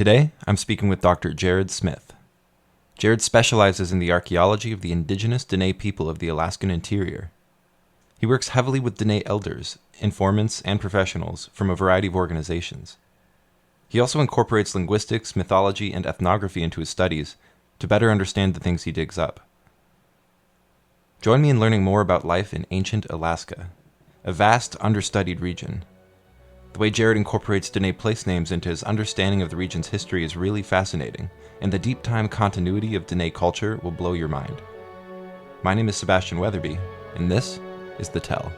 Today, I'm speaking with Dr. Gerad Smith. Gerad specializes in the archaeology of the indigenous Dene people of the Alaskan interior. He works heavily with Dene elders, informants, and professionals from a variety of organizations. He also incorporates linguistics, mythology, and ethnography into his studies to better understand the things he digs up. Join me in learning more about life in ancient Alaska, a vast, understudied region. The way Gerad incorporates Dene place names into his understanding of the region's history is really fascinating, and the deep time continuity of Dene culture will blow your mind. My name is Sebastian Weatherby, and this is The Tell.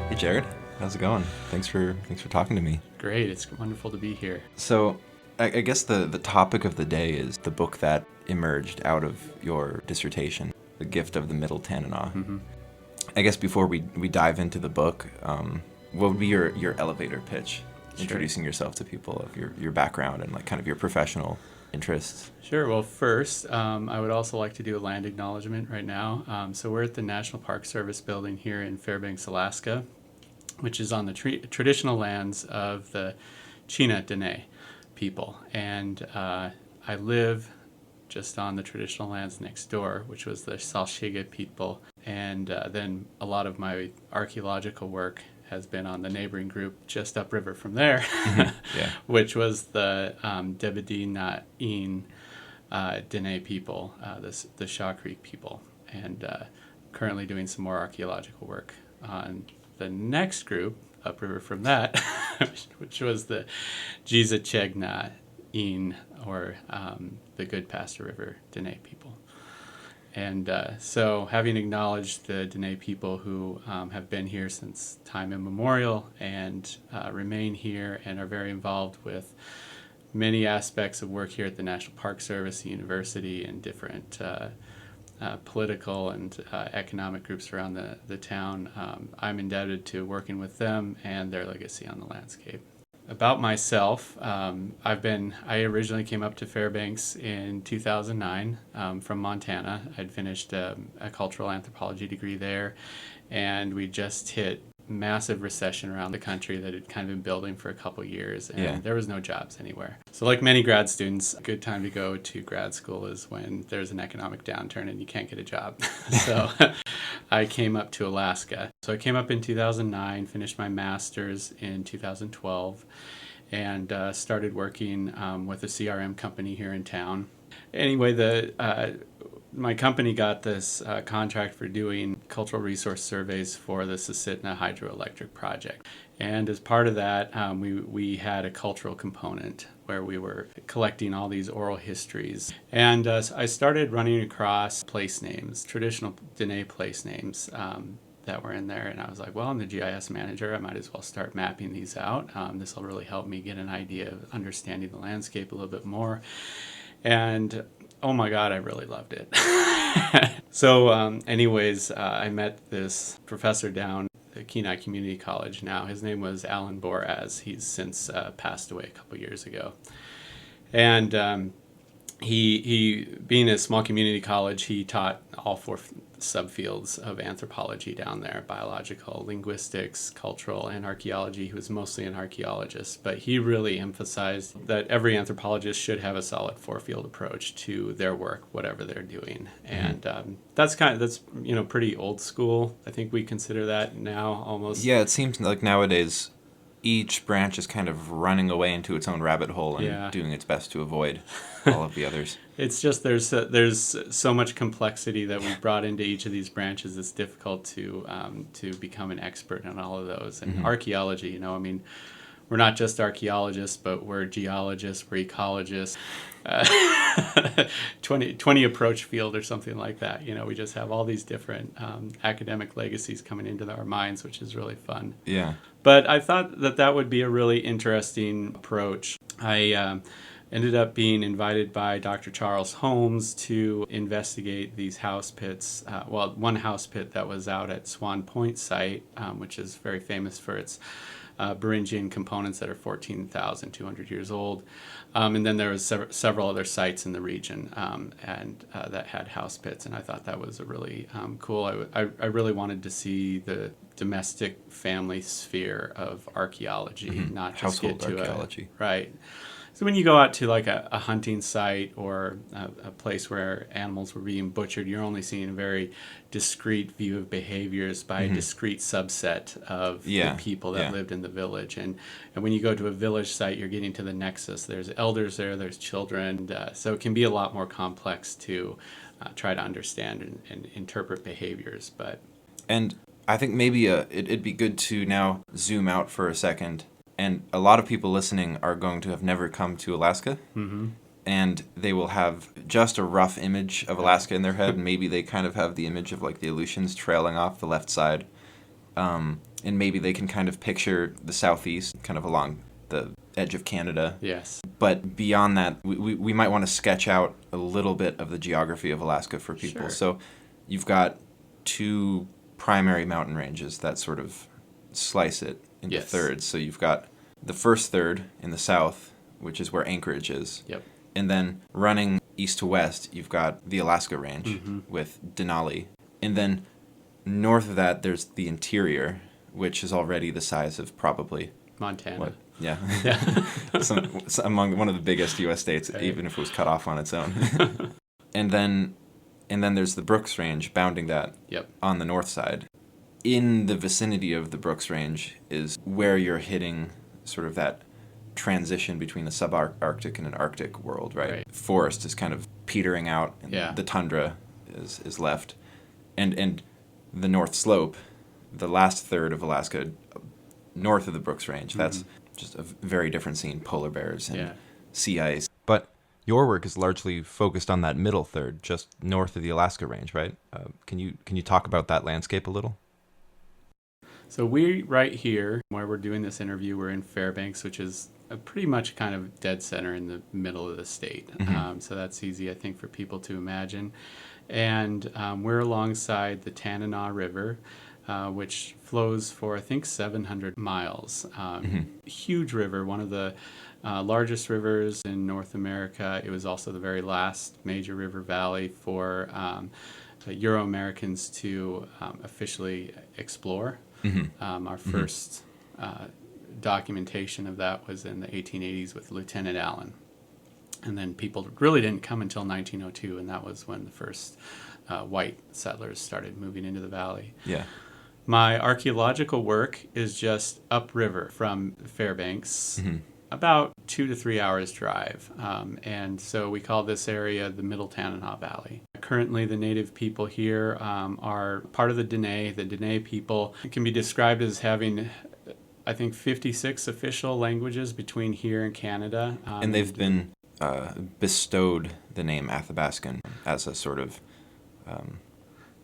Hey Gerad, how's it going? Thanks for talking to me. Great, it's wonderful to be here. So, I guess the topic of the day is the book that emerged out of your dissertation, The Gift of the Middle Tanana. Mm-hmm. I guess before we dive into the book, what would be your elevator pitch? Sure. Introducing yourself to people of your background and like kind of your professional interests. Sure. Well, first, I would also like to do a land acknowledgement right now. So we're at the National Park Service building here in Fairbanks, Alaska, which is on the traditional lands of the Chena Dene people. And I live just on the traditional lands next door, which was the Salshiga people. And then a lot of my archaeological work has been on the neighboring group just upriver from there, Yeah. which was the Debedee-Na-In Dene people, the Shaw Creek people, and currently doing some more archaeological work on the next group upriver from that, which was the Jiza-Cheg-Na-In, or the Good Pasture River Dene people. And so having acknowledged the Dene people who have been here since time immemorial and remain here and are very involved with many aspects of work here at the National Park Service, the university, and different political and economic groups around the town, I'm indebted to working with them and their legacy on the landscape. About myself, I originally came up to Fairbanks in 2009 from Montana. I'd finished a cultural anthropology degree there, and we just hit massive recession around the country that had kind of been building for a couple years, and there was no jobs anywhere. So like many grad students, a good time to go to grad school is when there's an economic downturn and you can't get a job. So I came up to Alaska. So I came up in 2009, finished my master's in 2012, and started working with a CRM company here in town. Anyway, my company got this contract for doing cultural resource surveys for the Susitna hydroelectric project. And as part of that, we had a cultural component where we were collecting all these oral histories. And I started running across place names, traditional Dene place names that were in there. And I was like, well, I'm the GIS manager. I might as well start mapping these out. This will really help me get an idea of understanding the landscape a little bit more. And oh my God, I really loved it. So anyways, I met this professor down at Kenai Community College now. His name was Alan Boraz. He's since passed away a couple years ago. And he being a small community college, he taught all four subfields of anthropology down there: biological, linguistics, cultural, and archaeology. He was mostly an archaeologist, but he really emphasized that every anthropologist should have a solid four-field approach to their work, whatever they're doing. And that's pretty old school. I think we consider that now almost. Yeah, it seems like nowadays each branch is kind of running away into its own rabbit hole and doing its best to avoid all of the others. It's just there's so much complexity that we've brought into each of these branches. It's difficult to become an expert in all of those. And archaeology, we're not just archaeologists, but we're geologists, we're ecologists, 20 approach field or something like that. We just have all these different academic legacies coming into our minds, which is really fun. Yeah. But I thought that would be a really interesting approach. I ended up being invited by Dr. Charles Holmes to investigate these house pits. One house pit that was out at Swan Point site, which is very famous for its Beringian components that are 14,200 years old. And then there was several other sites in the region that had house pits, and I thought that was a really cool. I really wanted to see domestic family sphere of archaeology, not just Household get to archaeology. Right. So when you go out to like a hunting site or a place where animals were being butchered, you're only seeing a very discrete view of behaviors by a discrete subset of the people that lived in the village. And when you go to a village site, you're getting to the nexus. There's elders there, there's children. So it can be a lot more complex to try to understand and interpret behaviors. And I think maybe it'd be good to now zoom out for a second. And a lot of people listening are going to have never come to Alaska. Mm-hmm. And they will have just a rough image of Alaska in their head. Maybe they kind of have the image of like the Aleutians trailing off the left side. And maybe they can kind of picture the southeast, kind of along the edge of Canada. Yes. But beyond that, we might want to sketch out a little bit of the geography of Alaska for people. Sure. So you've got two primary mountain ranges that sort of slice it into thirds. So you've got the first third in the south, which is where Anchorage is. Yep. And then running east to west, you've got the Alaska Range with Denali. And then north of that, there's the interior, which is already the size of probably Montana. Yeah. Among one of the biggest U.S. states, even if it was cut off on its own. and then there's the Brooks Range bounding that on the north side. In the vicinity of the Brooks Range is where you're hitting sort of that transition between the subarctic and an Arctic world, right? Forest is kind of petering out, and the tundra is left. And the North Slope, the last third of Alaska, north of the Brooks Range, that's just a very different scene, polar bears and sea ice. But your work is largely focused on that middle third, just north of the Alaska Range, right? Can you talk about that landscape a little? So we, right here, where we're doing this interview, we're in Fairbanks, which is pretty much kind of dead center in the middle of the state. So that's easy, I think, for people to imagine. And we're alongside the Tanana River, which flows for, I think, 700 miles. Huge river, one of the largest rivers in North America. It was also the very last major river valley for Euro-Americans to officially explore. Our first documentation of that was in the 1880s with Lieutenant Allen. And then people really didn't come until 1902, and that was when the first white settlers started moving into the valley. Yeah. My archaeological work is just upriver from Fairbanks, about 2 to 3 hours drive. And so we call this area the Middle Tanana Valley. Currently, the native people here are part of the Dene. The Dene people can be described as having, I think, 56 official languages between here and Canada. And they've been bestowed the name Athabaskan as a sort of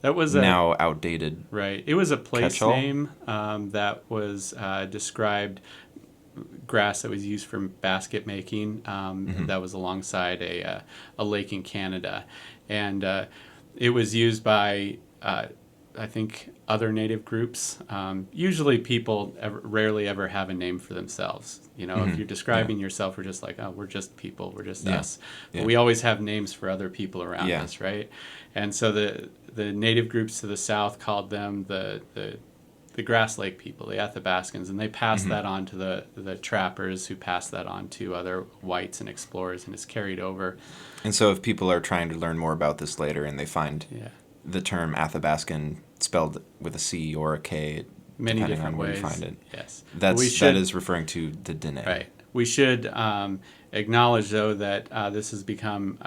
that was now outdated. Right. It was a place catch-all name that was described grass that was used for basket making. That was alongside a lake in Canada, and it was used by I think other native groups. Usually, people rarely ever have a name for themselves. You know, if you're describing yourself, we're just like, oh, we're just people, we're just us. But we always have names for other people around us, right? And so the native groups to the south called them the Grass Lake people, the Athabaskans, and they passed that on to the trappers, who passed that on to other whites and explorers, and it's carried over. And so if people are trying to learn more about this later and they find the term Athabaskan spelled with a C or a K, many depending different on where ways. you find it. Yes. That is referring to the Dene. Right. We should acknowledge, though, that this has become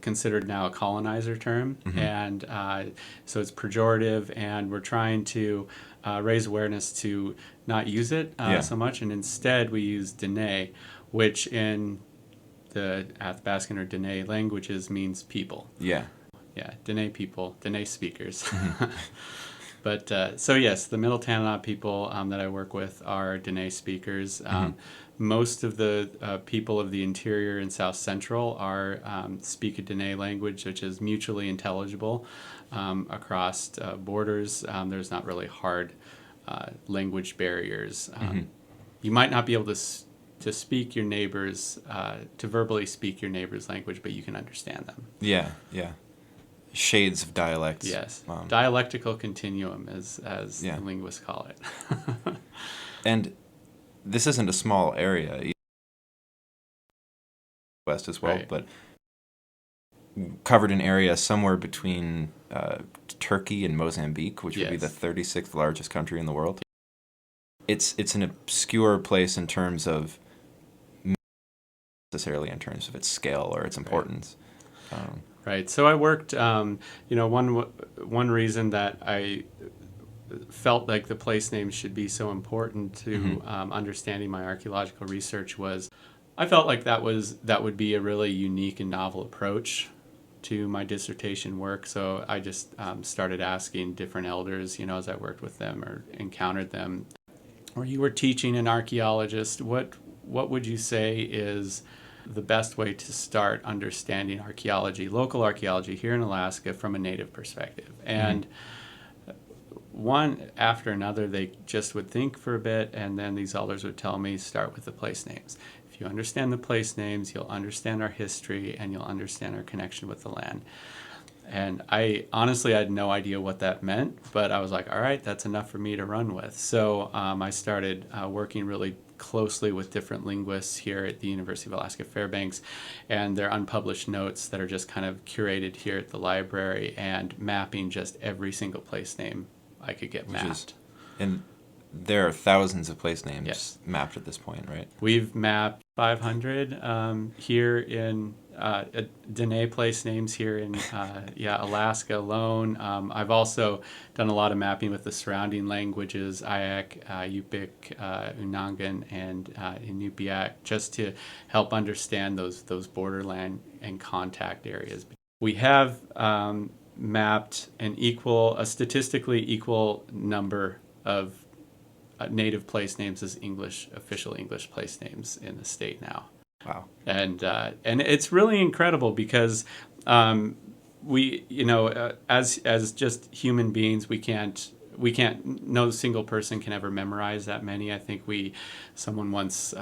considered now a colonizer term, and so it's pejorative, and we're trying to raise awareness to not use it so much, and instead we use Dene, which in the Athabaskan or Dene languages means people. Yeah. Yeah, Dene people, Dene speakers. But so yes, the Middle Tanana people that I work with are Dene speakers. Most of the people of the interior and South Central are speak a Dene language, which is mutually intelligible across borders. There's not really hard language barriers. You might not be able to speak your neighbor's, to verbally speak your neighbor's language, but you can understand them. Yeah, yeah. shades of dialects. Yes, dialectical continuum, as linguists call it. And this isn't a small area, west as well, Right. but covered an area somewhere between Turkey and Mozambique, which would be the 36th largest country in the world. It's an obscure place in terms of, necessarily in terms of its scale or its importance. Right. So I worked. One reason that I felt like the place names should be so important to understanding my archaeological research was, I felt like that would be a really unique and novel approach to my dissertation work. So I just started asking different elders, as I worked with them or encountered them, or you were teaching an archaeologist, what would you say is the best way to start understanding archaeology, local archaeology here in Alaska from a native perspective? And one after another, they just would think for a bit, and then these elders would tell me, start with the place names. If you understand the place names, you'll understand our history, and you'll understand our connection with the land. And I honestly had no idea what that meant, but I was like, all right, that's enough for me to run with. So I started working really closely with different linguists here at the University of Alaska Fairbanks, and their unpublished notes that are just kind of curated here at the library, and mapping just every single place name I could get mapped. And there are thousands of place names mapped at this point, right? We've mapped 500 here in Dene place names here in Alaska alone. I've also done a lot of mapping with the surrounding languages, Ayak, Yupik, Unangan, and Inupiaq, just to help understand those borderland and contact areas. We have mapped a statistically equal number of native place names as official English place names in the state now. Wow. And it's really incredible because we, as just human beings, we can't, no single person can ever memorize that many. I think someone once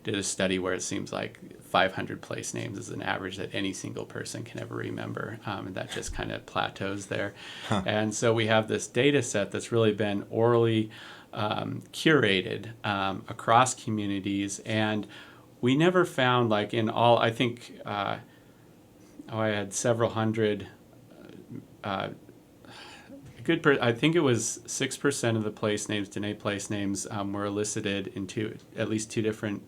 did a study where it seems like 500 place names is an average that any single person can ever remember. And that just kind of plateaus there. Huh. And so we have this data set that's really been orally curated across communities, and we never found, like in all, I think, I had several hundred, I think it was 6% of the place names, Dene place names, were elicited into at least two different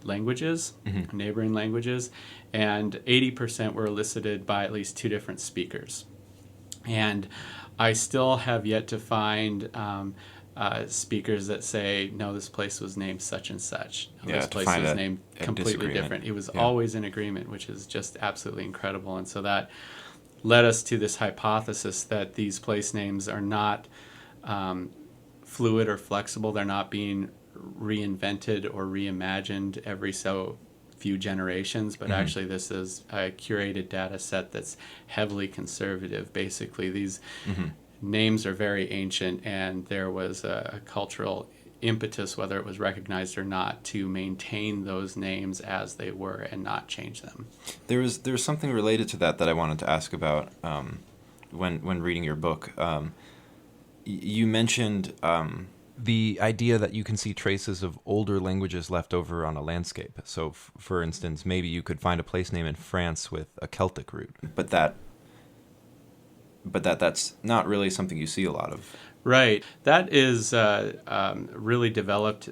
languages, neighboring languages, and 80% were elicited by at least two different speakers. And I still have yet to find speakers that say, no, this place was named such and such. No, this place was named completely different. It was always in agreement, which is just absolutely incredible. And so that led us to this hypothesis that these place names are not fluid or flexible. They're not being reinvented or reimagined every so few generations, but actually this is a curated data set that's heavily conservative. Basically, these names are very ancient, and there was a cultural impetus, whether it was recognized or not, to maintain those names as they were and not change them. There was something related to that I wanted to ask about when reading your book. You mentioned the idea that you can see traces of older languages left over on a landscape. So, for instance, maybe you could find a place name in France with a Celtic root, but that's not really something you see a lot of. Right. That is really developed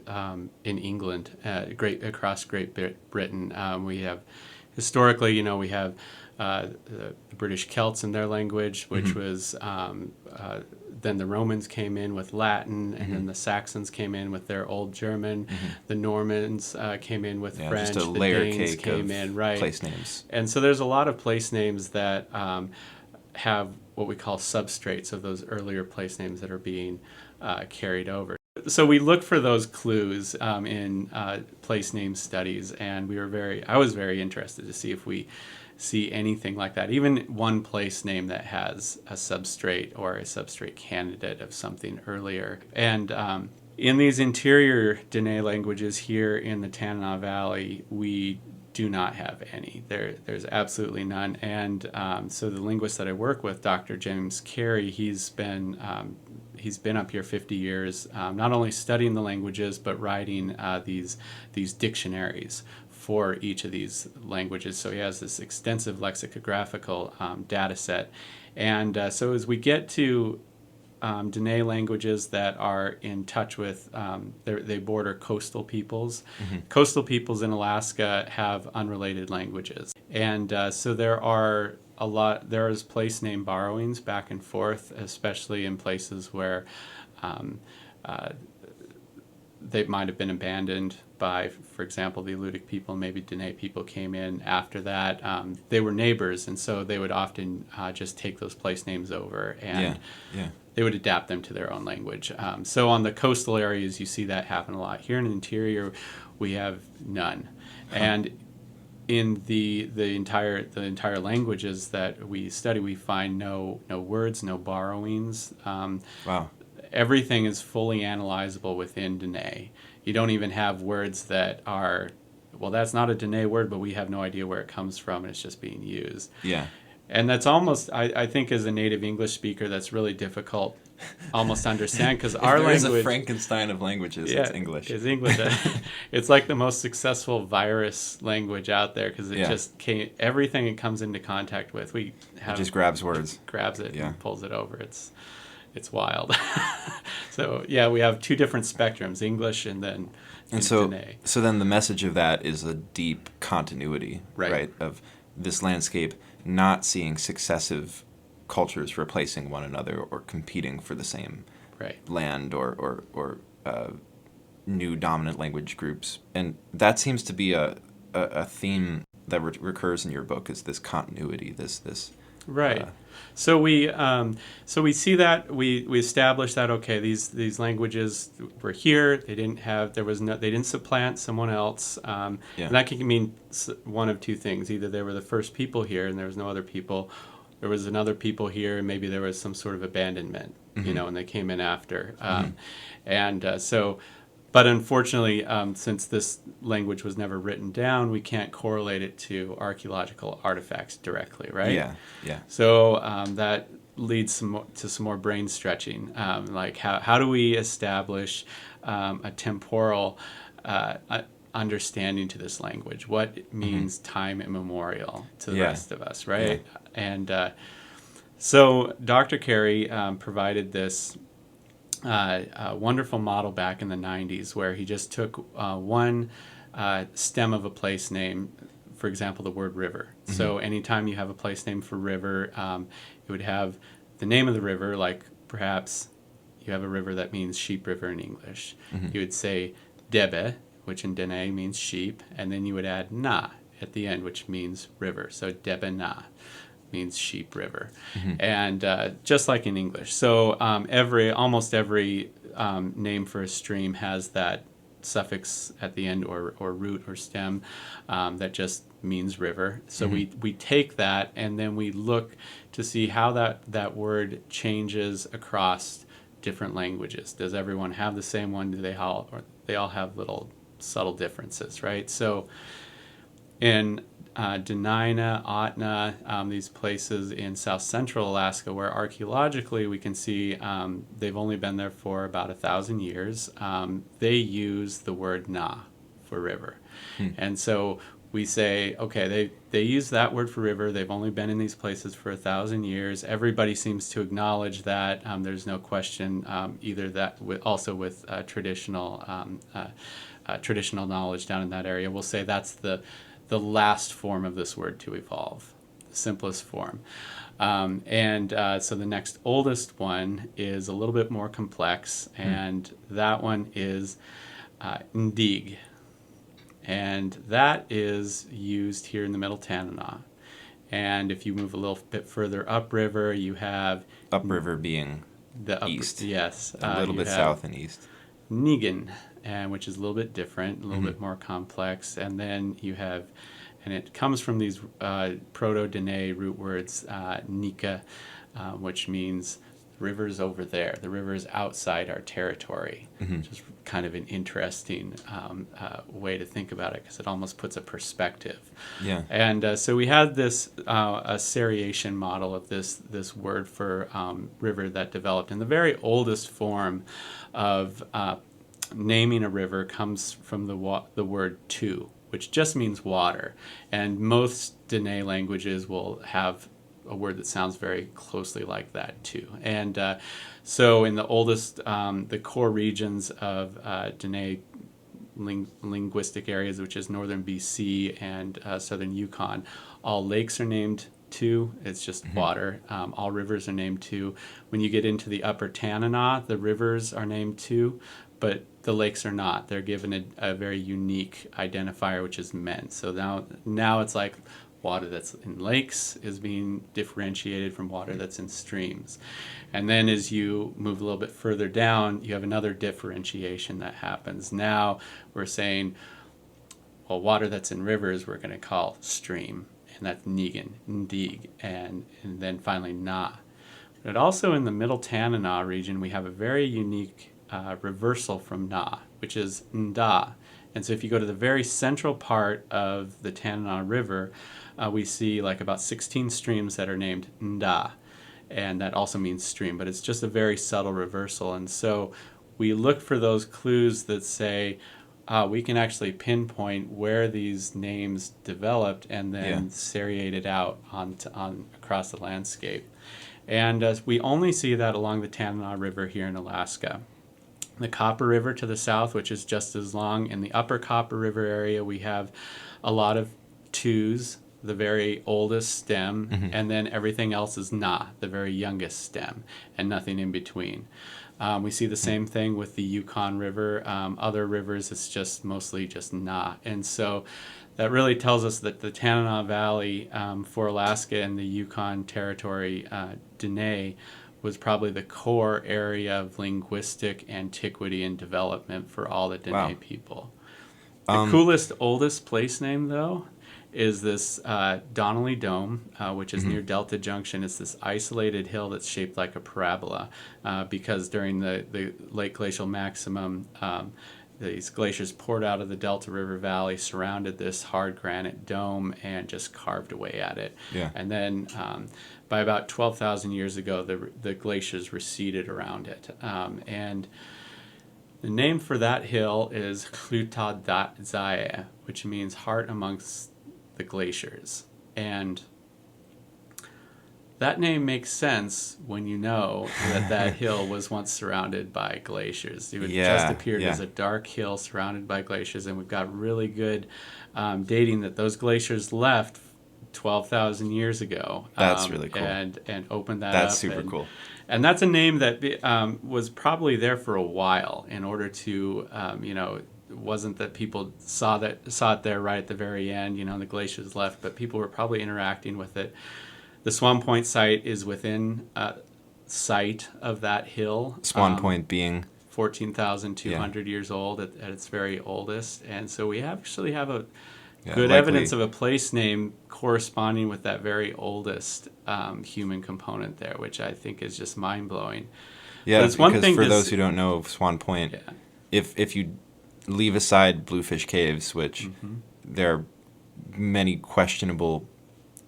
in England, across Great Britain. We have, historically, we have the British Celts in their language, which was, then the Romans came in with Latin, and then the Saxons came in with their Old German. The Normans came in with French. Just a layer Danes cake came of in, right. place names. And so there's a lot of place names that have what we call substrates of those earlier place names that are being carried over. So we look for those clues in place name studies, and I was very interested to see if we see anything like that, even one place name that has a substrate or a substrate candidate of something earlier. And in these interior Dene languages here in the Tanana Valley, we do not have any. There's absolutely none. And so the linguist that I work with, Dr. James Carey, he's been up here 50 years, not only studying the languages but writing these dictionaries for each of these languages. So he has this extensive lexicographical data set. And so as we get to Dene languages that are in touch with, they border coastal peoples. Mm-hmm. Coastal peoples in Alaska have unrelated languages. And so there's place name borrowings back and forth, especially in places where they might have been abandoned by, for example, the Alutiiq people. Maybe Dene people came in after that. They were neighbors, and so they would often just take those place names over, and they would adapt them to their own language. So on the coastal areas, you see that happen a lot. Here in the interior, we have none. And in the entire languages that we study, we find no words, no borrowings. Wow. Everything is fully analyzable within Dene. You don't even have words that are, well, that's not a Dene word, but we have no idea where it comes from, and it's just being used. Yeah. And that's almost, I think as a native English speaker, that's really difficult almost to understand, because our language... There's a Frankenstein of languages, it's English. It's English. It's like the most successful virus language out there, because it just can't, everything it comes into contact with, it just grabs words. Grabs it and pulls it over. It's wild. So we have two different spectrums, English and then Dene. So then the message of that is a deep continuity, right? Of this landscape not seeing successive cultures replacing one another or competing for the same land or new dominant language groups. And that seems to be a theme that recurs in your book, is this continuity, this right. So we see that we establish that, okay, these languages were here. They didn't supplant someone else. And that can mean one of two things: either they were the first people here and there was no other people, there was another people here and maybe there was some sort of abandonment, mm-hmm. And they came in after. But unfortunately, since this language was never written down, we can't correlate it to archaeological artifacts directly, right? Yeah. So that leads to some more brain stretching. Like how do we establish a temporal understanding to this language? What means time immemorial to the rest of us, right? Yeah. And so Dr. Carey provided this a wonderful model back in the 90s, where he just took one stem of a place name, for example, the word river. Mm-hmm. So anytime you have a place name for river, it would have the name of the river, like perhaps you have a river that means sheep river in English. Mm-hmm. You would say Debe, which in Dene means sheep, and then you would add na at the end, which means river. So Debe na means sheep river. Mm-hmm. And just like in English. So almost every name for a stream has that suffix at the end, or root or stem, that just means river. So mm-hmm. we take that and then we look to see how that word changes across different languages. Does everyone have the same one? Do they all have little subtle differences, right? So in Denina, Otna, these places in south central Alaska, where archaeologically we can see they've only been there for about 1,000 years, they use the word na for river. And so we say, okay, they use that word for river. They've only been in these places for 1,000 years. Everybody seems to acknowledge that. There's no question either that also with traditional knowledge down in that area. We'll say that's the last form of this word to evolve, the simplest form. So the next oldest one is a little bit more complex, and that one is Ndig. And that is used here in the Middle Tanana. And if you move a little bit further upriver, you have... Upriver being the east. Yes. A little bit south and east. Nigan, which is a little bit different, a little bit more complex. And then you have, and it comes from these Proto-Dene root words, Nika, which means The river's over there. The river is outside our territory. Which is kind of an interesting way to think about it, because it almost puts a perspective. Yeah. And so we had this a seriation model of this word for river that developed. And the very oldest form of naming a river comes from the word tu, which just means water. And most Dene languages will have a word that sounds very closely like that too. And so in the oldest, the core regions of Dene linguistic areas, which is northern BC and southern Yukon, all lakes are named tu. It's just water. All rivers are named tu. When you get into the upper Tanana, the rivers are named tu, but the lakes are not. They're given a very unique identifier, which is men. So now it's like water that's in lakes is being differentiated from water that's in streams. And then as you move a little bit further down, you have another differentiation that happens. Now we're saying, well, water that's in rivers we're going to call stream, and that's Nigan, Ndig, and then finally Na. But also in the middle Tanana region, we have a very unique reversal from Na, which is Nda. And so if you go to the very central part of the Tanana River, we see like about 16 streams that are named Nda, and that also means stream, but it's just a very subtle reversal. And so we look for those clues that say we can actually pinpoint where these names developed and then seriate it out on across the landscape. And we only see that along the Tanana River here in Alaska. The Copper River to the south, which is just as long. In the upper Copper River area, we have a lot of twos, the very oldest stem, and then everything else is Na, the very youngest stem, and nothing in between. We see the same thing with the Yukon River. Other rivers, it's just mostly just Na. And so that really tells us that the Tanana Valley for Alaska and the Yukon Territory, Dene, was probably the core area of linguistic antiquity and development for all the Dene people. The coolest, oldest place name, though, is this Donnelly Dome, which is near Delta Junction. It's this isolated hill that's shaped like a parabola because during the late glacial maximum, these glaciers poured out of the Delta River Valley, surrounded this hard granite dome, and just carved away at it. Yeah. And then by about 12,000 years ago, the glaciers receded around it. And the name for that hill is Klutadzae, which means heart amongst the glaciers. And that name makes sense when you know that hill was once surrounded by glaciers. It just appeared as a dark hill surrounded by glaciers, and we've got really good dating that those glaciers left 12,000 years ago. That's really cool. And opened that up. That's super cool. And that's a name that was probably there for a while in order to, it wasn't that people saw it there right at the very end, the glaciers left, but people were probably interacting with it. The Swan Point site is within sight of that hill. Swan Point being 14,200 years old at its very oldest. And so we actually have a good likely evidence of a place name corresponding with that very oldest human component there, which I think is just mind-blowing. Yeah, because one thing for those who don't know of Swan Point, if you leave aside Bluefish Caves, which there are many questionable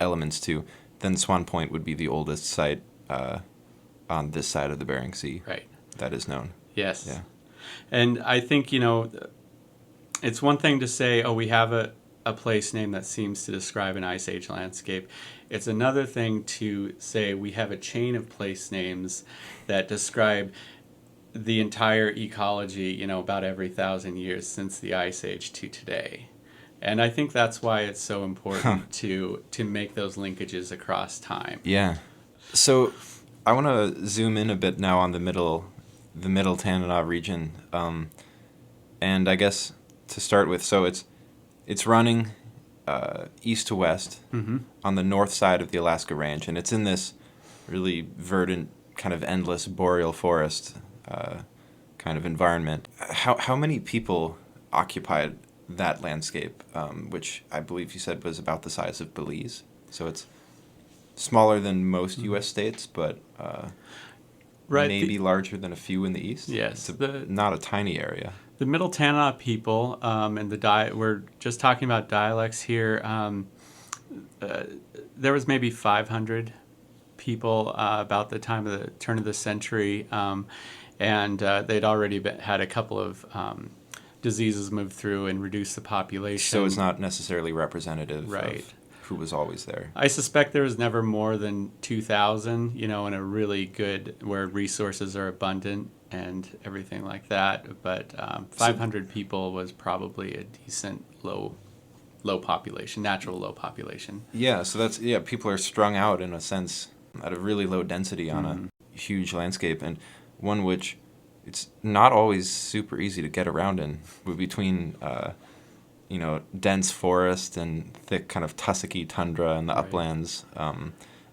elements to, then Swan Point would be the oldest site on this side of the Bering Sea that is known. Yes. Yeah. And I think, it's one thing to say, we have a place name that seems to describe an Ice Age landscape. It's another thing to say we have a chain of place names that describe the entire ecology, about every 1,000 years since the Ice Age to today. And I think that's why it's so important to make those linkages across time. Yeah. So I want to zoom in a bit now on the middle Tanana region. And I guess to start with, so it's running east to west on the north side of the Alaska Range, and it's in this really verdant, kind of endless boreal forest kind of environment. How many people occupied that landscape, which I believe you said was about the size of Belize? So it's smaller than most U.S. states, but... Right. maybe larger than a few in the east. Yes. It's not a tiny area. The Middle Tanana people, and we're just talking about dialects here. There was maybe 500 people about the time of the turn of the century, and they'd already had a couple of diseases move through and reduce the population. So it's not necessarily representative Right. of who was always there. I suspect there was never more than 2,000, in a really good, where resources are abundant and everything like that. But 500 people was probably a decent low population, natural low population. Yeah, so people are strung out in a sense at a really low density on a huge landscape, and one which it's not always super easy to get around in, between dense forest and thick kind of tussocky tundra in the uplands,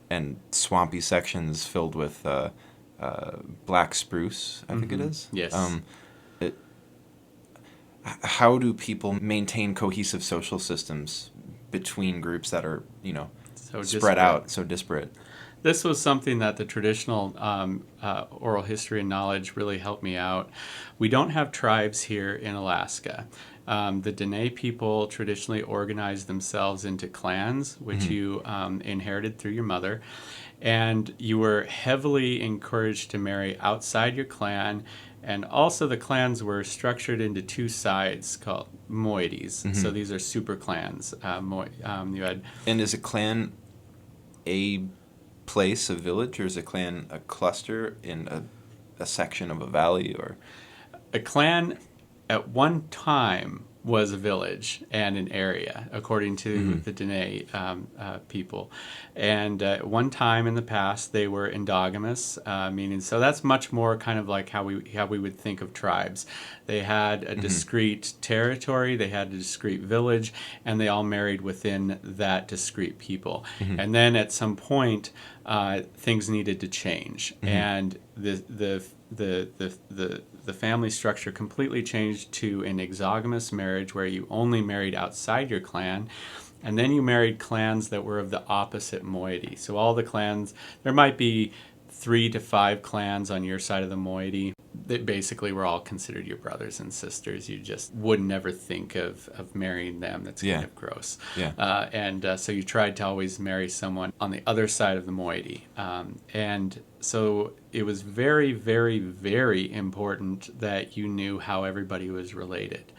and swampy sections filled with black spruce, I think it is. Yes. How do people maintain cohesive social systems between groups that are, spread out, so disparate? This was something that the traditional oral history and knowledge really helped me out. We don't have tribes here in Alaska. The Dene people traditionally organized themselves into clans, which you inherited through your mother. And you were heavily encouraged to marry outside your clan. And also the clans were structured into two sides called moieties. So these are super clans. You had... And is a clan a place, a village, or is a clan a cluster in a section of a valley? Or a clan at one time was a village and an area, according to the Dene people. And at one time in the past, they were endogamous, meaning, so that's much more kind of like how we would think of tribes. They had a discrete territory, they had a discrete village, and they all married within that discrete people. And then at some point, things needed to change, and the family structure completely changed to an exogamous marriage where you only married outside your clan, and then you married clans that were of the opposite moiety. So all the clans, there might be 3 to 5 clans on your side of the moiety that basically were all considered your brothers and sisters. You just would never think of marrying them. That's kind of gross. Yeah. So you tried to always marry someone on the other side of the moiety. And so it was very, very, very important that you knew how everybody was related.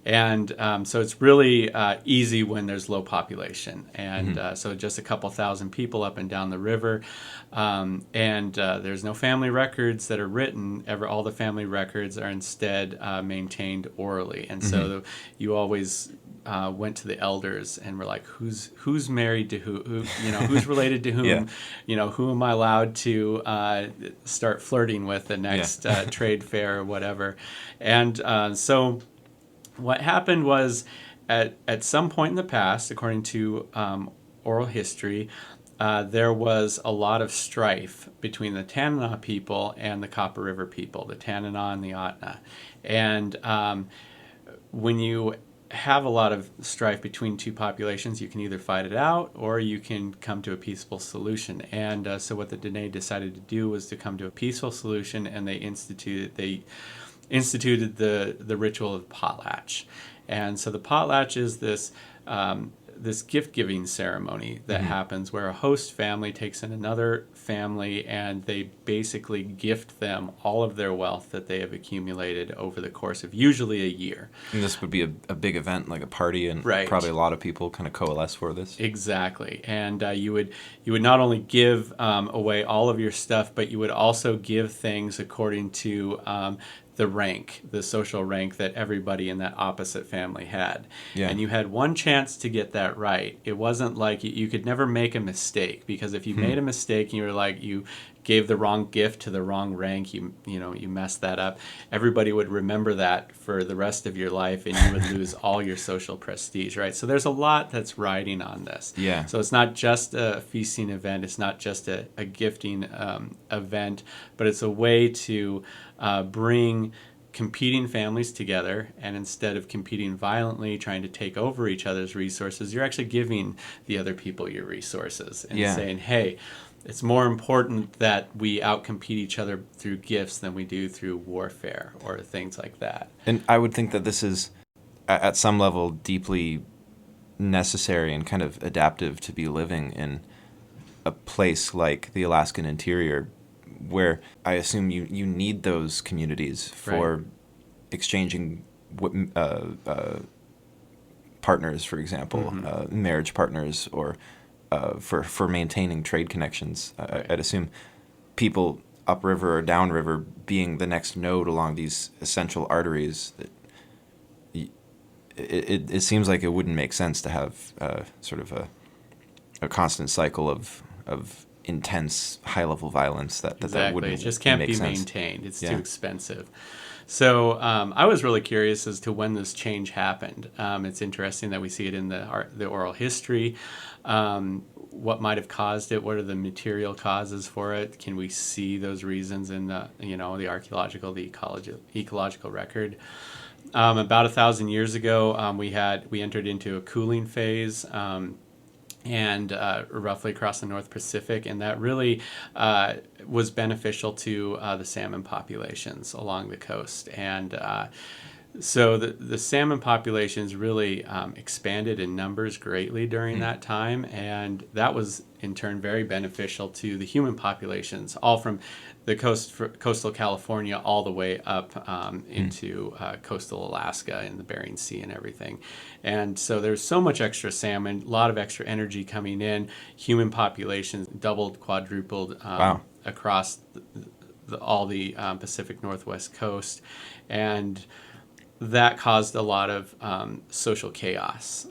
And so it's really easy when there's low population. And so just a couple thousand people up and down the river. And there's no family records that are written. All the family records are instead maintained orally. And so you always went to the elders and were like, who's married to who, who's related to whom, who am I allowed to start flirting with the next trade fair or whatever. And so what happened was, at some point in the past, according to oral history, there was a lot of strife between the Tanana people and the Copper River people, the Tanana and the Atna. And when you have a lot of strife between two populations, you can either fight it out or you can come to a peaceful solution. And so what the Dene decided to do was to come to a peaceful solution, and they instituted the ritual of Potlatch. And so the Potlatch is this gift-giving ceremony that happens where a host family takes in another family, and they basically gift them all of their wealth that they have accumulated over the course of usually a year. And this would be a big event, like a party, and probably a lot of people kind of coalesce for this. Exactly. And you would not only give away all of your stuff, but you would also give things according to the social rank that everybody in that opposite family had. Yeah. And you had one chance to get that right. It wasn't like you could never make a mistake, because if you made a mistake and you were like, you gave the wrong gift to the wrong rank, you messed that up, everybody would remember that for the rest of your life, and you would lose all your social prestige, right? So there's a lot that's riding on this. Yeah. So it's not just a feasting event, it's not just a gifting event, but it's a way to bring competing families together, and instead of competing violently, trying to take over each other's resources, you're actually giving the other people your resources and saying, hey, it's more important that we outcompete each other through gifts than we do through warfare or things like that. And I would think that this is, at some level, deeply necessary and kind of adaptive to be living in a place like the Alaskan interior, where I assume you need those communities for Right. exchanging partners, for example, marriage partners, or for maintaining trade connections. Right. I'd assume people upriver or downriver being the next node along these essential arteries. It seems like it wouldn't make sense to have sort of a constant cycle of intense high level violence that Exactly. wouldn't It just can't make be sense. maintained. It's Yeah. too expensive. So I was really curious as to when this change happened. It's interesting that we see it in the oral history. What might have caused it? What are the material causes for it? Can we see those reasons in the archaeological, the ecological record? About 1,000 years ago, we entered into a cooling phase. And roughly across the North Pacific, and that really was beneficial to the salmon populations along the coast. And so the salmon populations really expanded in numbers greatly during that time, and that was in turn very beneficial to the human populations, all from the coastal California all the way up into coastal Alaska and the Bering Sea and everything. And so there's so much extra salmon, a lot of extra energy coming in. Human populations doubled, quadrupled Wow. across all the Pacific Northwest coast, and that caused a lot of social chaos.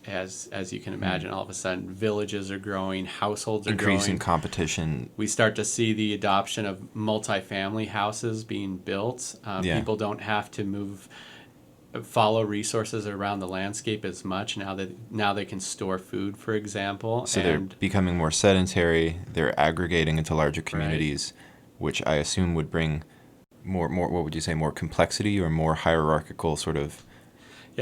As you can imagine, all of a sudden villages are growing, households are Increasing growing. competition. We start to see the adoption of multifamily houses being built. Yeah. People don't have to follow resources around the landscape as much now they can store food, for example. So they're becoming more sedentary. They're aggregating into larger communities, which I assume would bring more. What would you say? More complexity or more hierarchical sort of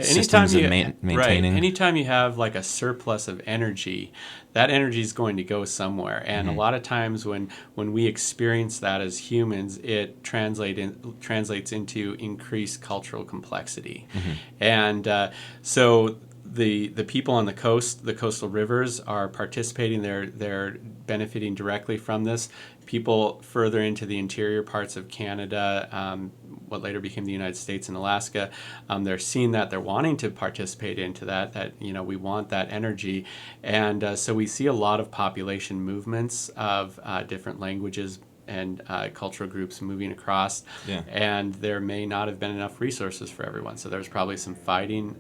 systems of maintaining. Right. Anytime you have like a surplus of energy, that energy is going to go somewhere. And a lot of times when we experience that as humans, it translates into increased cultural complexity. And so the people on the coast, the coastal rivers, are participating. They're benefiting directly from this. People further into the interior parts of Canada, what later became the United States and Alaska, they're seeing that, they're wanting to participate into that we want that energy. And so we see a lot of population movements of different languages and cultural groups moving across. Yeah. And there may not have been enough resources for everyone. So there was probably some fighting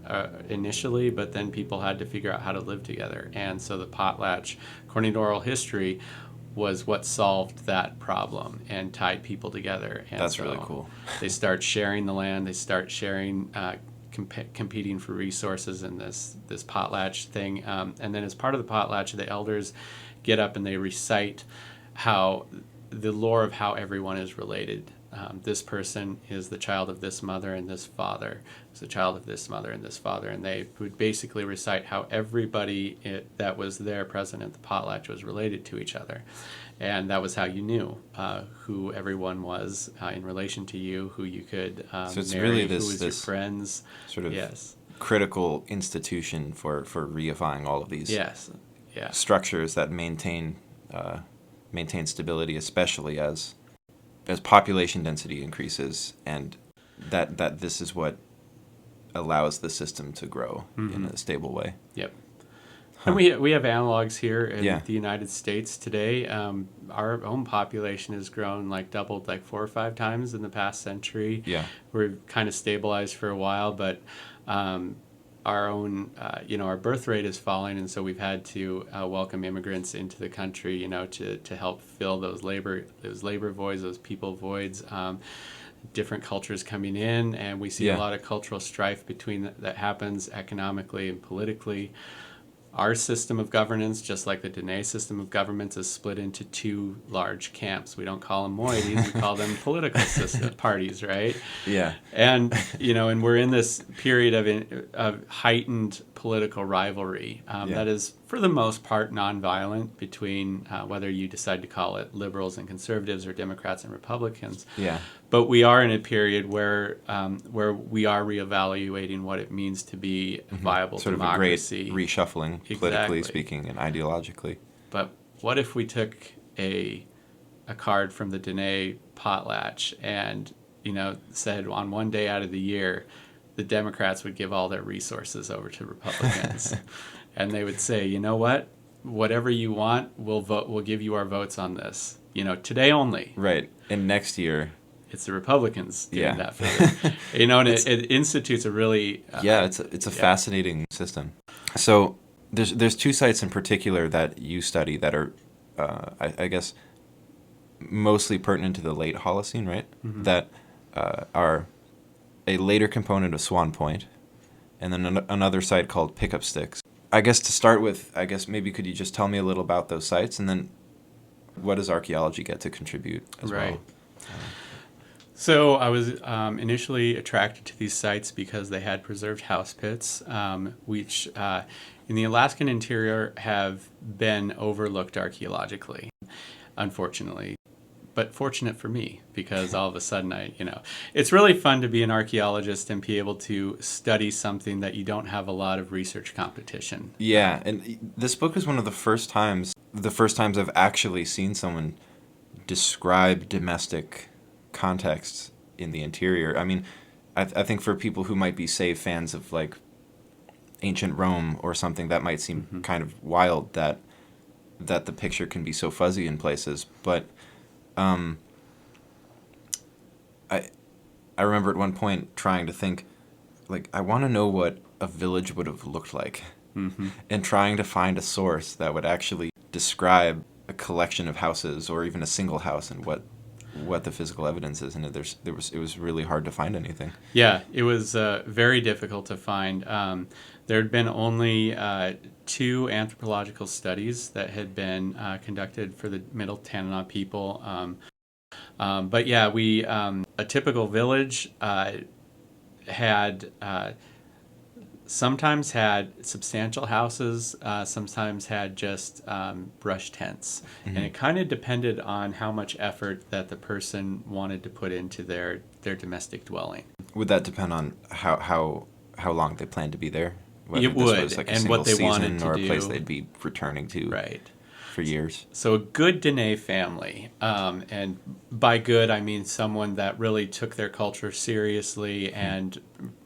initially, but then people had to figure out how to live together. And so the potlatch, according to oral history, was what solved that problem and tied people together. And That's so really cool. They start sharing the land. They start sharing, competing for resources in this potlatch thing. And then as part of the potlatch, the elders get up and they recite the lore of how everyone is related. This person is the child of this mother, and this father is the child of this mother and this father. And they would basically recite how everybody that was there present at the potlatch was related to each other. And that was how you knew who everyone was in relation to you, who you could So it's marry, really who was your this friends. sort of Yes. critical institution for reifying all of these Yes. Yeah. structures that maintain stability, especially as population density increases, and that this is what allows the system to grow in a stable way. Yep. And we have analogs here in Yeah. the United States today. Our own population has grown, doubled 4 or 5 times in the past century. Yeah. We're kind of stabilized for a while, but our own, our birth rate is falling, and so we've had to welcome immigrants into the country, to help fill those labor voids, those people voids. Different cultures coming in, and we see a lot of cultural strife that happens economically and politically. Our system of governance, just like the Dene system of governments, is split into 2 large camps. We don't call them moieties, we call them political parties, right? Yeah. And, and we're in this period of heightened political rivalry that is for the most part, nonviolent between whether you decide to call it liberals and conservatives or Democrats and Republicans. Yeah. But we are in a period where we are reevaluating what it means to be a viable Sort democracy. of a great reshuffling, politically speaking and ideologically. But what if we took a card from the Dene Potlatch and, said on one day out of the year, the Democrats would give all their resources over to Republicans. And they would say, you know what? Whatever you want, we'll give you our votes on this. Today only. Right. And next year, it's the Republicans doing that for them. And it institutes a really it's a fascinating system. So there's two sites in particular that you study that are I guess mostly pertinent to the late Holocene, right? Mm-hmm. That are a later component of Swan Point, and then another site called Pickup Sticks. I guess to start with, maybe could you just tell me a little about those sites, and then what does archaeology get to contribute as well? So I was initially attracted to these sites because they had preserved house pits, which in the Alaskan interior have been overlooked archaeologically, unfortunately. But fortunate for me, because all of a sudden it's really fun to be an archaeologist and be able to study something that you don't have a lot of research competition. Yeah, and this book is one of the first times I've actually seen someone describe domestic contexts in the interior. I mean, I think for people who might be, say, fans of like ancient Rome or something, that might seem kind of wild that the picture can be so fuzzy in places, but I remember at one point trying to think, like, I want to know what a village would have looked like, and trying to find a source that would actually describe a collection of houses or even a single house and what the physical evidence is. And it was really hard to find anything. Yeah, it was very difficult to find. There had been only 2 anthropological studies that had been conducted for the Middle Tanana people. But yeah, a typical village had sometimes had substantial houses, sometimes had just brush tents. And it kind of depended on how much effort that the person wanted to put into their domestic dwelling. Would that depend on how long they planned to be there? Whether it would, was like and what they wanted to or do. Or a place they'd be returning to for years. So a good Dene family, and by good I mean someone that really took their culture seriously and,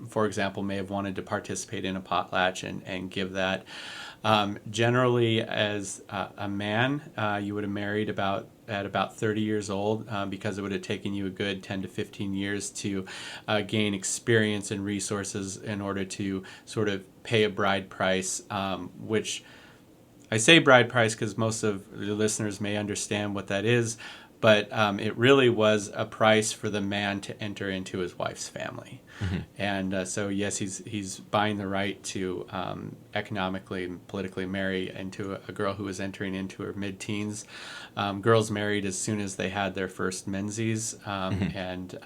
for example, may have wanted to participate in a potlatch and give that. Generally, as a man, you would have married at about 30 years old, because it would have taken you a good 10 to 15 years to gain experience and resources in order to sort of pay a bride price, which I say bride price because most of the listeners may understand what that is, but it really was a price for the man to enter into his wife's family. And so yes, he's buying the right to economically and politically marry into a girl who was entering into her mid-teens. Girls married as soon as they had their first menses, and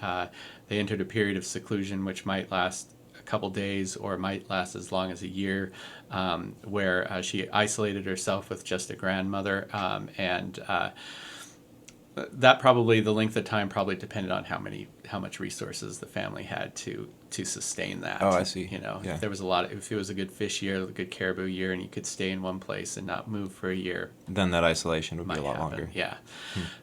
they entered a period of seclusion which might last a couple days or might last as long as a year, where she isolated herself with just a grandmother, and that probably, the length of time probably depended on how much resources the family had to sustain that. Oh, I see. If there was if it was a good fish year, a good caribou year, and you could stay in one place and not move for a year, then that isolation would be a lot longer. Yeah.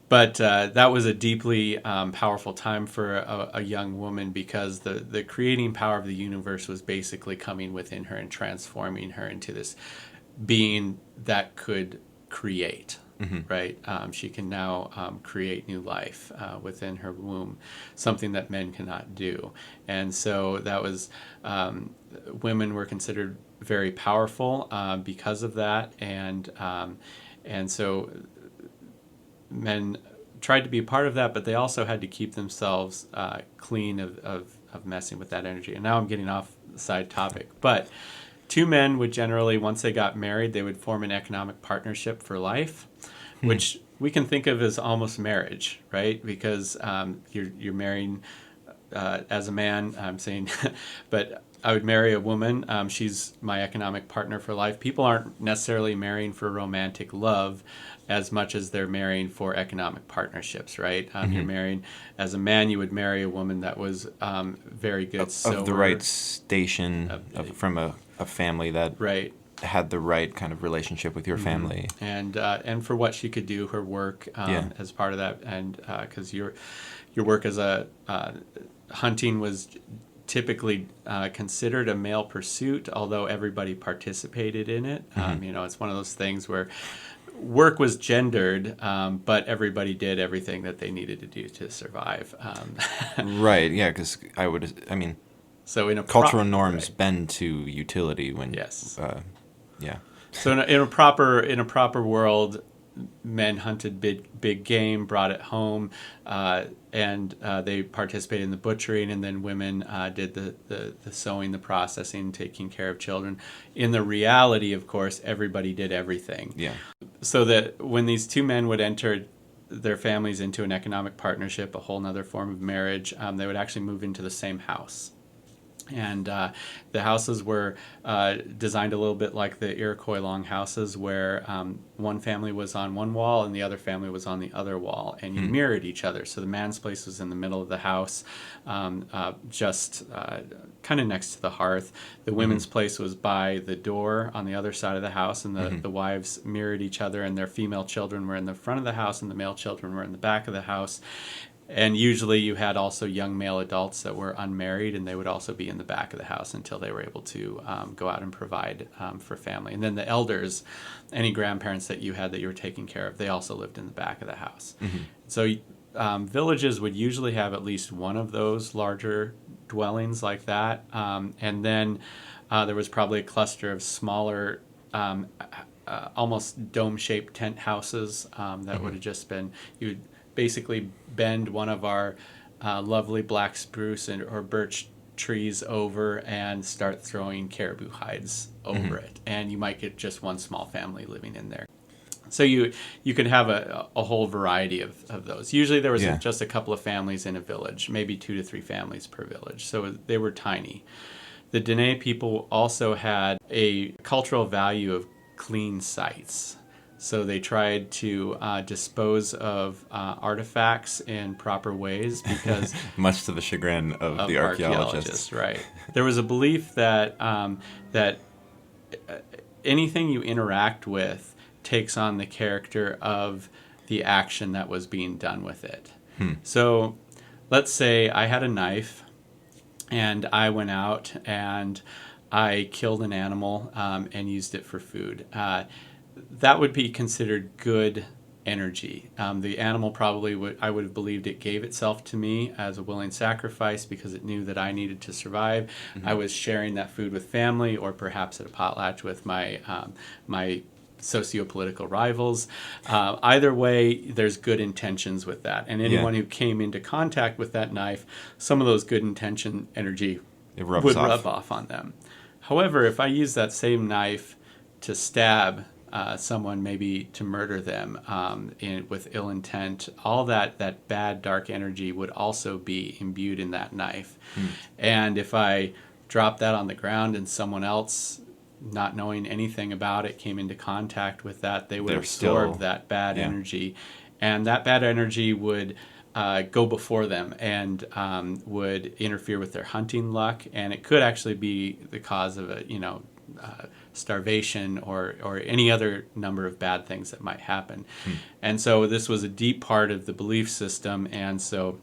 But that was a deeply powerful time for a young woman, because the creating power of the universe was basically coming within her and transforming her into this being that could create. Right? She can now create new life within her womb, something that men cannot do. And so that was, women were considered very powerful because of that. And so men tried to be part of that, but they also had to keep themselves clean of messing with that energy. And now I'm getting off the side topic. But 2 men would generally, once they got married, they would form an economic partnership for life, which we can think of as almost marriage, right? Because you're marrying as a man, I'm saying, but I would marry a woman. She's my economic partner for life. People aren't necessarily marrying for romantic love as much as they're marrying for economic partnerships, right? You're marrying, as a man, you would marry a woman that was very good Of the right station, from a family that right. had the right kind of relationship with your family. And for what she could do, her work as part of that, and because your work as a hunting was typically considered a male pursuit, although everybody participated in it. It's one of those things where work was gendered, but everybody did everything that they needed to do to survive. Right, yeah, because so in a cultural norms bend to utility when... Yes. Yeah. So in a proper world, men hunted big game, brought it home, and they participated in the butchering, and then women did the sewing, the processing, taking care of children. In the reality, of course, everybody did everything. Yeah. So that when these two men would enter their families into an economic partnership, a whole other form of marriage, they would actually move into the same house. And the houses were designed a little bit like the Iroquois longhouses, where one family was on one wall and the other family was on the other wall, and you mirrored each other. So the man's place was in the middle of the house, just kind of next to the hearth. The women's place was by the door on the other side of the house, and the wives mirrored each other, and their female children were in the front of the house, and the male children were in the back of the house. And usually you had also young male adults that were unmarried, and they would also be in the back of the house until they were able to go out and provide for family. And then the elders, any grandparents that you had that you were taking care of, they also lived in the back of the house. So villages would usually have at least one of those larger dwellings like that. And then there was probably a cluster of smaller almost dome-shaped tent houses that would have just been... you would basically bend one of our lovely black spruce or birch trees over and start throwing caribou hides over it, and you might get just one small family living in there. So you could have a whole variety of those. Usually there was just a couple of families in a village, maybe 2 to 3 families per village, so they were tiny. The Dene people also had a cultural value of clean sites. So they tried to dispose of artifacts in proper ways, because... much to the chagrin of the archaeologists. Right. There was a belief that that anything you interact with takes on the character of the action that was being done with it. So let's say I had a knife, and I went out and I killed an animal and used it for food. That would be considered good energy. The animal probably I would have believed it gave itself to me as a willing sacrifice because it knew that I needed to survive. I was sharing that food with family, or perhaps at a potlatch with my socio-political rivals. Either way, there's good intentions with that. And anyone who came into contact with that knife, some of those good intention energy would rub off on them. However, if I use that same knife to stab someone, maybe to murder them with ill intent, all that bad, dark energy would also be imbued in that knife. And if I drop that on the ground and someone else, not knowing anything about it, came into contact with that, they would absorb that bad energy. And that bad energy would go before them and would interfere with their hunting luck. And it could actually be the cause of starvation or any other number of bad things that might happen. And so this was a deep part of the belief system, and so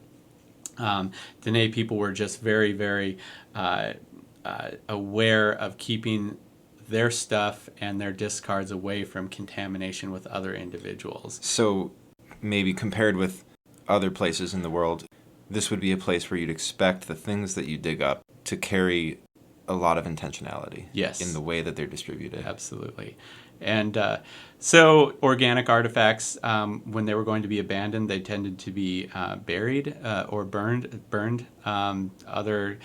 Dene people were just very, very aware of keeping their stuff and their discards away from contamination with other individuals. So maybe compared with other places in the world, this would be a place where you'd expect the things that you dig up to carry a lot of intentionality in the way that they're distributed. Absolutely. And so organic artifacts, when they were going to be abandoned, they tended to be buried or burned. Other,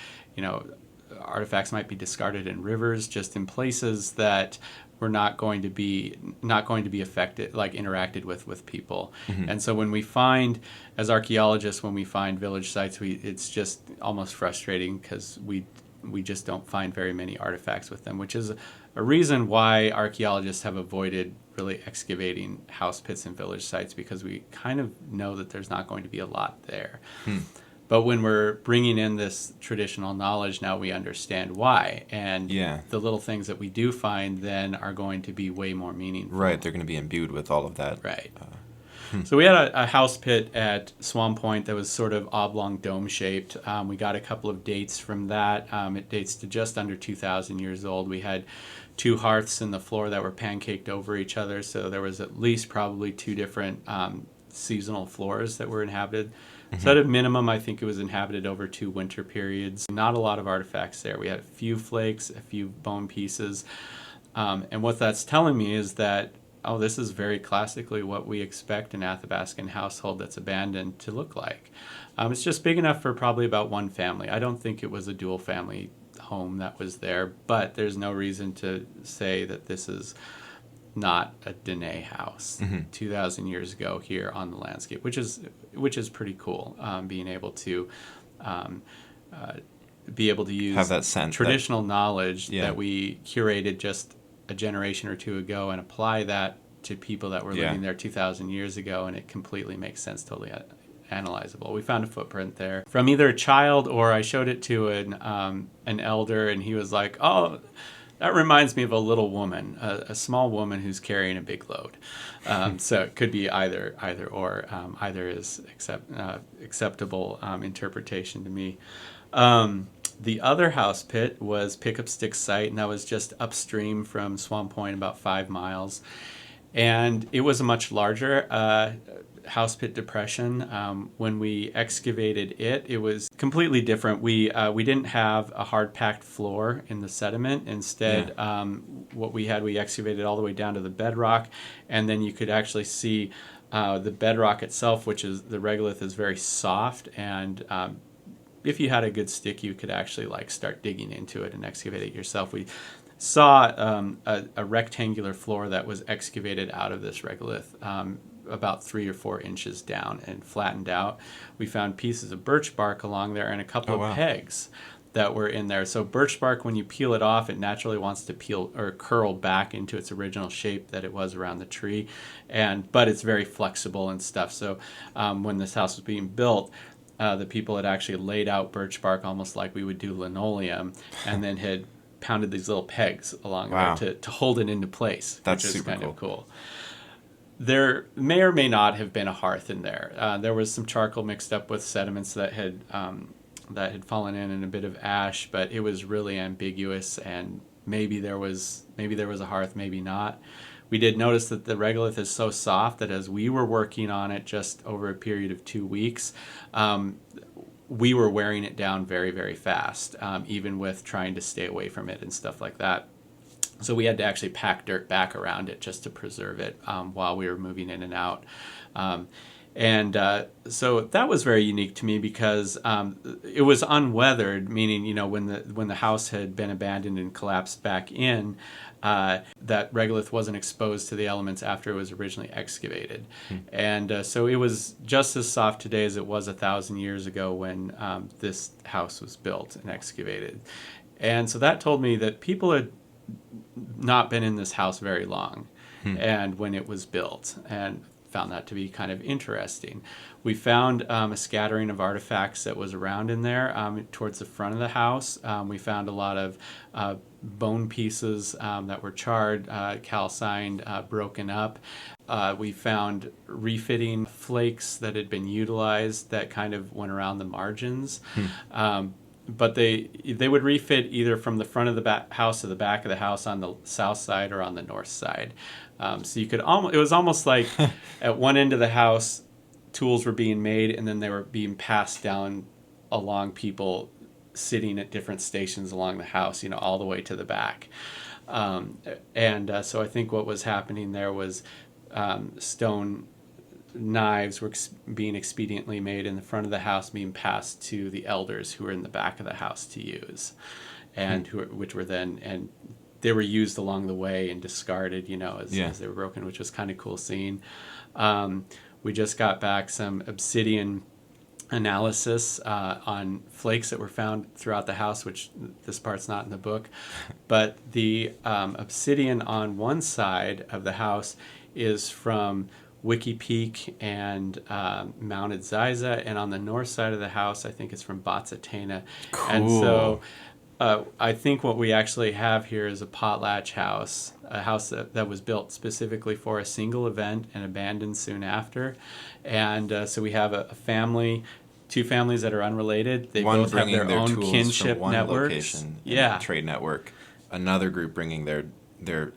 artifacts might be discarded in rivers, just in places that were not going to be affected, like interacted with people. And so when we find, as archaeologists, when we find village sites, it's just almost frustrating because we just don't find very many artifacts with them, which is a reason why archaeologists have avoided really excavating house pits and village sites, because we kind of know that there's not going to be a lot there. But when we're bringing in this traditional knowledge, now we understand why. And the little things that we do find then are going to be way more meaningful. Right, they're going to be imbued with all of that. Right. So we had a house pit at Swan Point that was sort of oblong dome-shaped. We got a couple of dates from that. It dates to just under 2,000 years old. We had 2 hearths in the floor that were pancaked over each other, so there was at least probably 2 different seasonal floors that were inhabited. So at a minimum, I think it was inhabited over 2 winter periods. Not a lot of artifacts there. We had a few flakes, a few bone pieces. And what that's telling me is that, this is very classically what we expect an Athabascan household that's abandoned to look like. It's just big enough for probably about 1 family. I don't think it was a dual family home that was there, but there's no reason to say that this is not a Dene house 2,000 years ago here on the landscape, which is pretty cool. Being able to use have that sense, traditional knowledge that we curated just a generation or 2 ago and apply that to people that were living there 2,000 years ago, and it completely makes sense, totally analyzable. We found a footprint there from either a child, or I showed it to an elder, and he was like, "Oh, that reminds me of a little woman, a small woman who's carrying a big load." So it could be either or. Either is acceptable interpretation to me. The other house pit was Pickup Stick Site, and that was just upstream from Swan Point, about 5 miles. And it was a much larger house pit depression. When we excavated it, it was completely different. We didn't have a hard packed floor in the sediment. Instead, what we had, we excavated all the way down to the bedrock, and then you could actually see the bedrock itself, which is the regolith, is very soft, and if you had a good stick, you could actually start digging into it and excavate it yourself. We saw a rectangular floor that was excavated out of this regolith, about 3 or 4 inches down and flattened out. We found pieces of birch bark along there and a couple of pegs that were in there. So birch bark, when you peel it off, it naturally wants to peel or curl back into its original shape that it was around the tree, but it's very flexible and stuff. So when this house was being built, the people had actually laid out birch bark almost like we would do linoleum, and then had pounded these little pegs along there to hold it into place. That's which is super kind cool. of cool. There may or may not have been a hearth in there. There was some charcoal mixed up with sediments that had fallen in, and a bit of ash, but it was really ambiguous, and maybe there was a hearth, maybe not. We did notice that the regolith is so soft that as we were working on it just over a period of 2 weeks, we were wearing it down very, very fast, even with trying to stay away from it and stuff like that. So we had to actually pack dirt back around it just to preserve it while we were moving in and out. So that was very unique to me because it was unweathered, meaning, when the house had been abandoned and collapsed back in, that regolith wasn't exposed to the elements after it was originally excavated. And so it was just as soft today as it was 1,000 years ago when this house was built and excavated. And so that told me that people had not been in this house very long and when it was built, and found that to be kind of interesting. We found a scattering of artifacts that was around in there towards the front of the house. We found a lot of bone pieces that were charred, calcined, broken up. We found refitting flakes that had been utilized that kind of went around the margins. But they would refit either from the front of the house to the back of the house on the south side or on the north side. So you could it was almost like at one end of the house, tools were being made, and then they were being passed down along people sitting at different stations along the house, all the way to the back. So I think what was happening there was stone knives were being expediently made in the front of the house, being passed to the elders who were in the back of the house to use, and which were then they were used along the way and discarded, Yeah. as they were broken, which was kind of cool seeing. We just got back some obsidian analysis on flakes that were found throughout the house, which this part's not in the book. But the obsidian on one side of the house is from Wiki Peak and Mounted Ziza, and on the north side of the house, I think it's from Botsatena. Cool. And so I think what we actually have here is a potlatch house, a house that was built specifically for a single event and abandoned soon after. And so we have a family, two families that are unrelated. They One both have bringing their own tools kinship from one networks. location, Yeah. trade network. Another group bringing their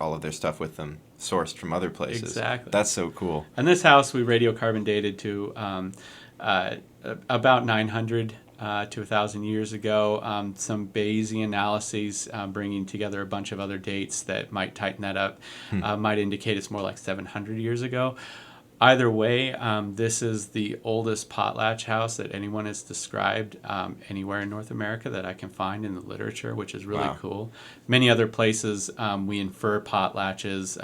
all of their stuff with them, sourced from other places. Exactly. That's so cool. And this house we radiocarbon dated to about 900 to 1,000 years ago. Some Bayesian analyses bringing together a bunch of other dates that might tighten that up, might indicate it's more like 700 years ago. Either way, this is the oldest potlatch house that anyone has described anywhere in North America that I can find in the literature, which is really cool. Many other places we infer potlatches.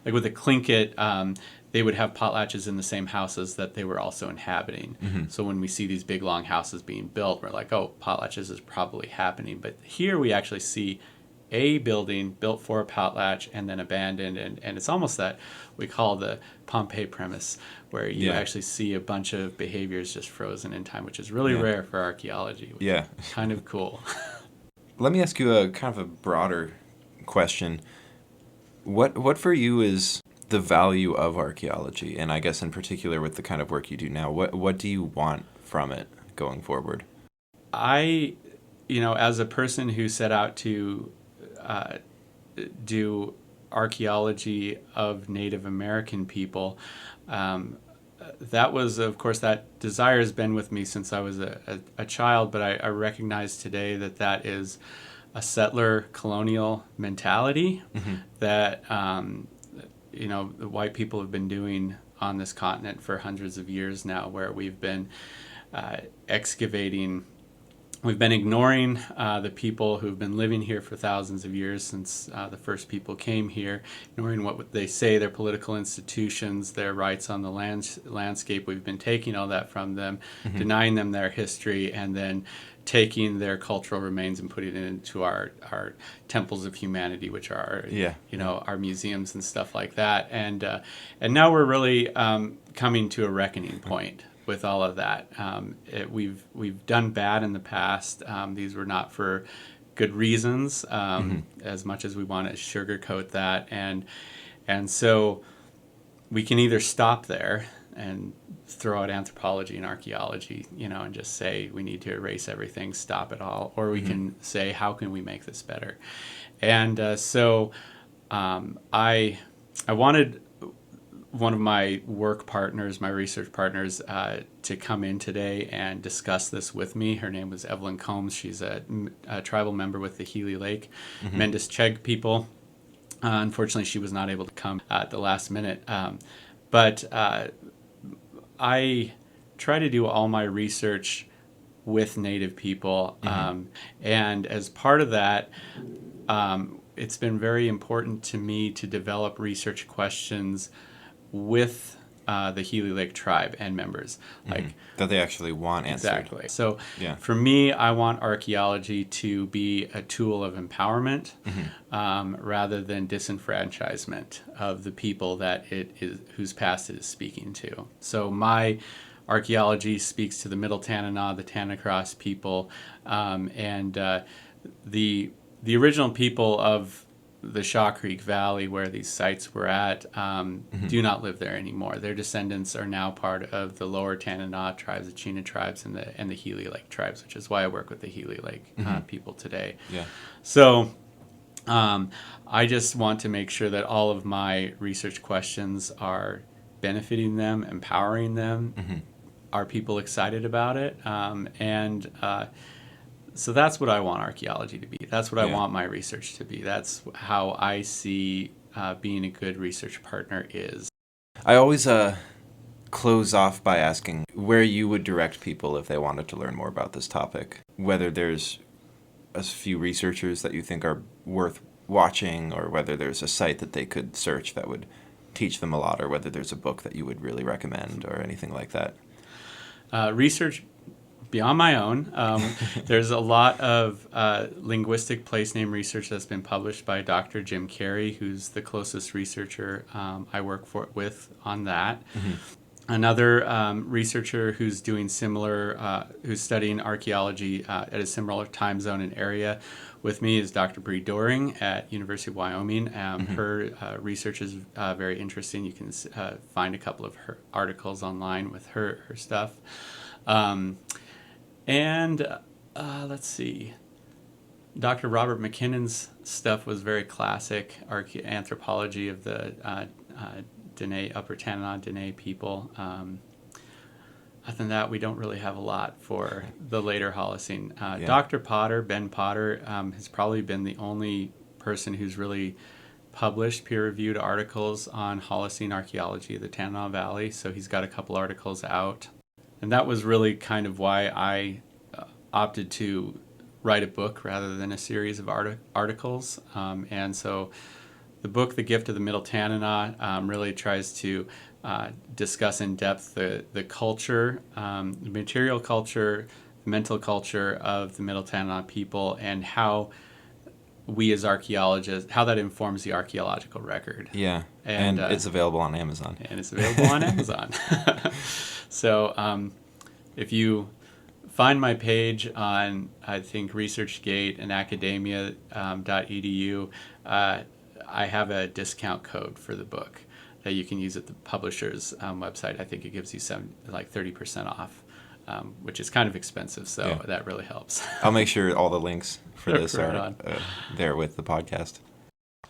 Like with the Tlingit, they would have potlatches in the same houses that they were also inhabiting. So when we see these big, long houses being built, we're like, oh, potlatches is probably happening. But here we actually see a building built for a potlatch and then abandoned, and it's almost that we call the Pompeii premise, where you actually see a bunch of behaviors just frozen in time, which is really rare for archaeology. Which is kind of cool. Let me ask you a kind of a broader question. What for you is the value of archaeology, and I guess in particular with the kind of work you do now? What do you want from it going forward? As a person who set out to do archaeology of Native American people, that was, of course, that desire has been with me since I was a child, but I recognize today that is a settler colonial mentality that the white people have been doing on this continent for hundreds of years now, where we've been excavating. We've been ignoring the people who've been living here for thousands of years since the first people came here, ignoring what they say, their political institutions, their rights on the landscape. We've been taking all that from them, denying them their history, and then taking their cultural remains and putting it into our temples of humanity, which are our museums and stuff like that. And now we're really coming to a reckoning point with all of that. We've done bad in the past. These were not for good reasons, as much as we want to sugarcoat that. And so we can either stop there and throw out anthropology and archaeology, and just say we need to erase everything, stop it all, or we can say, how can we make this better? And so I wanted one of my work partners, my research partners, to come in today and discuss this with me. Her name was Evelyn Combs. She's a tribal member with the Healy Lake Mendes-Chegg people. Unfortunately, she was not able to come at the last minute. But I try to do all my research with Native people. And as part of that, it's been very important to me to develop research questions with the Healy Lake tribe and members, that they actually want answered. Exactly. So for me, I want archaeology to be a tool of empowerment rather than disenfranchisement of the people that it is, whose past it is speaking to. So my archaeology speaks to the Middle Tanana, the Tanacross people, and the original people of the Shaw Creek Valley, where these sites were at, do not live there anymore. Their descendants are now part of the lower Tanana tribes, the Chena tribes, and the Healy Lake tribes, which is why I work with the Healy Lake people today. Yeah. So I just want to make sure that all of my research questions are benefiting them, empowering them. Are people excited about it? So that's what I want archaeology to be. That's what I want my research to be. That's how I see being a good research partner is. I always close off by asking where you would direct people if they wanted to learn more about this topic. Whether there's a few researchers that you think are worth watching, or whether there's a site that they could search that would teach them a lot, or whether there's a book that you would really recommend or anything like that. Research beyond my own. There's a lot of linguistic place name research that's been published by Dr. Jim Carey, who's the closest researcher I work with on that. Mm-hmm. Another researcher who's doing similar, who's studying archaeology at a similar time zone and area with me is Dr. Bree Doring at University of Wyoming. Her research is very interesting. You can find a couple of her articles online with her stuff. Let's see. Dr. Robert McKinnon's stuff was very classic anthropology of the Dene, Upper Tanana Dene people. Other than that, we don't really have a lot for the later Holocene. Dr. Potter, Ben Potter, has probably been the only person who's really published peer-reviewed articles on Holocene archaeology of the Tanana Valley. So he's got a couple articles out. And that was really kind of why I opted to write a book rather than a series of articles. And so the book, The Gift of the Middle Tanana, really tries to discuss in depth the culture, the material culture, the mental culture of the Middle Tanana people, and how we as archaeologists, how that informs the archaeological record. Yeah, and it's available on Amazon. And it's available on Amazon. So if you find my page on, I think, ResearchGate and academia.edu, I have a discount code for the book that you can use at the publisher's website. I think it gives you 30% off, which is kind of expensive, so that really helps. I'll make sure all the links for this are there with the podcast.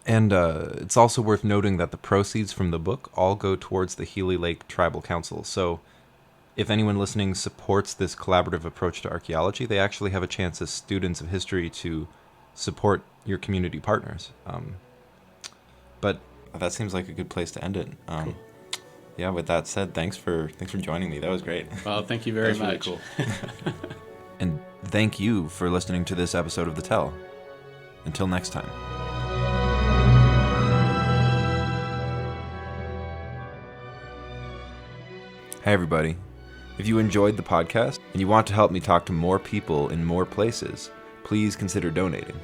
And it's also worth noting that the proceeds from the book all go towards the Healy Lake Tribal Council. So if anyone listening supports this collaborative approach to archaeology, they actually have a chance as students of history to support your community partners. But that seems like a good place to end it. Cool. Yeah, with that said, thanks for joining me. That was great. Well, thank you very much. Really cool. And thank you for listening to this episode of The Tell. Until next time. Hey everybody. If you enjoyed the podcast and you want to help me talk to more people in more places, please consider donating.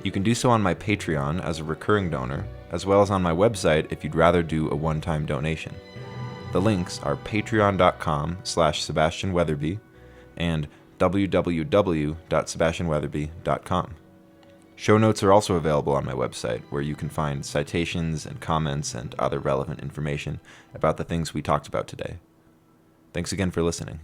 You can do so on my Patreon as a recurring donor, as well as on my website if you'd rather do a one-time donation. The links are patreon.com/Sebastian Weatherby and www.sebastianweatherby.com. Show notes are also available on my website, where you can find citations and comments and other relevant information about the things we talked about today. Thanks again for listening.